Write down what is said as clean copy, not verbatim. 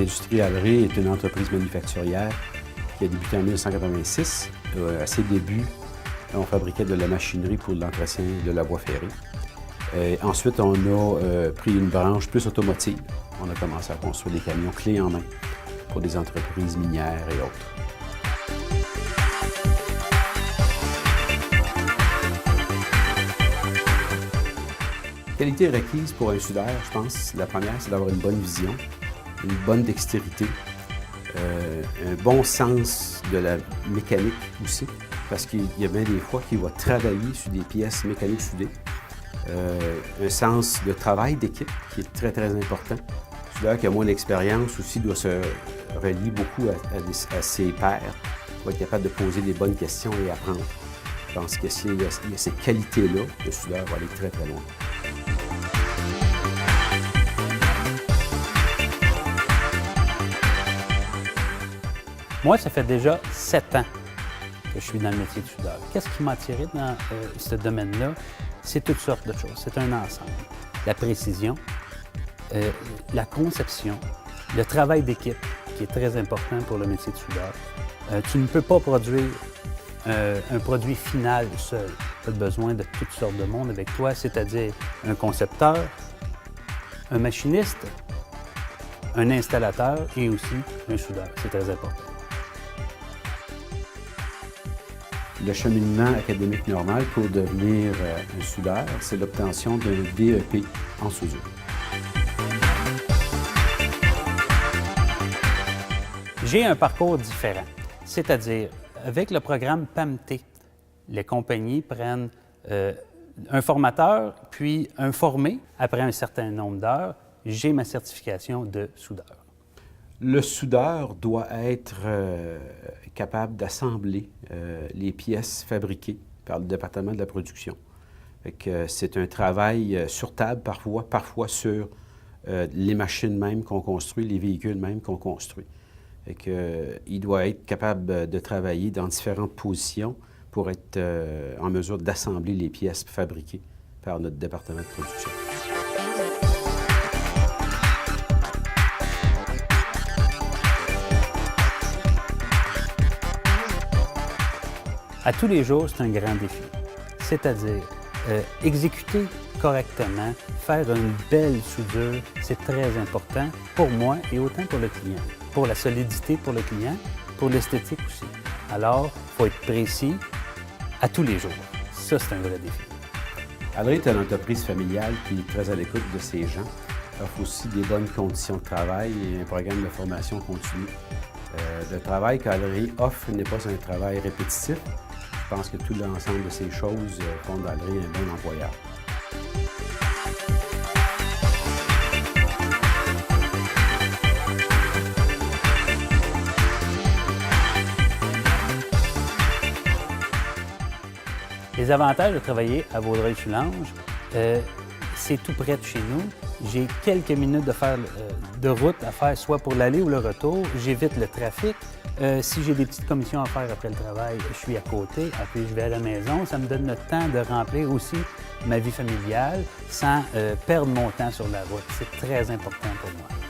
L'industrie Allery est une entreprise manufacturière qui a débuté en 1986. À ses débuts, on fabriquait de la machinerie pour l'entretien de la voie ferrée. Ensuite, on a pris une branche plus automotive. On a commencé à construire des camions clés en main pour des entreprises minières et autres. Qualité requise pour un soudeur, je pense, la première, c'est d'avoir une bonne vision, une bonne dextérité, un bon sens de la mécanique aussi, parce qu'il y a bien des fois qu'il va travailler sur des pièces mécaniques soudées. Un sens de travail d'équipe qui est très, très important. Le soudeur qui a moins d'expérience aussi doit se relier beaucoup à ses pairs, doit être capable de poser les bonnes questions et apprendre. Je pense que s'il y a ces qualités-là, le soudeur va aller très, très loin. Moi, ça fait déjà 7 ans que je suis dans le métier de soudeur. Qu'est-ce qui m'a attiré dans ce domaine-là? C'est toutes sortes de choses. C'est un ensemble. La précision, la conception, le travail d'équipe, qui est très important pour le métier de soudeur. Tu ne peux pas produire un produit final seul. Tu as besoin de toutes sortes de monde avec toi, c'est-à-dire un concepteur, un machiniste, un installateur et aussi un soudeur. C'est très important. Le cheminement académique normal pour devenir un soudeur, c'est l'obtention d'un DEP en soudure. J'ai un parcours différent, c'est-à-dire avec le programme PAMT, les compagnies prennent un formateur puis un formé. Après un certain nombre d'heures, j'ai ma certification de soudeur. Le soudeur doit être capable d'assembler les pièces fabriquées par le département de la production. C'est un travail sur table parfois sur les machines mêmes qu'on construit, les véhicules mêmes qu'on construit. Il doit être capable de travailler dans différentes positions pour être en mesure d'assembler les pièces fabriquées par notre département de production. À tous les jours, c'est un grand défi. C'est-à-dire exécuter correctement, faire une belle soudure, c'est très important pour moi et autant pour le client. Pour la solidité pour le client, pour l'esthétique aussi. Alors, il faut être précis à tous les jours. Ça, c'est un vrai défi. Allery est une entreprise familiale qui est très à l'écoute de ses gens. Elle offre aussi des bonnes conditions de travail et un programme de formation continue. Le travail qu'Allery offre n'est pas un travail répétitif. Je pense que tout l'ensemble de ces choses font d'Allery un bon employeur. Les avantages de travailler à Vaudreuil-Soulanges, c'est tout près de chez nous. J'ai quelques minutes de route à faire, soit pour l'aller ou le retour. J'évite le trafic. Si j'ai des petites commissions à faire après le travail, je suis à côté, puis je vais à la maison. Ça me donne le temps de remplir aussi ma vie familiale sans perdre mon temps sur la route. C'est très important pour moi.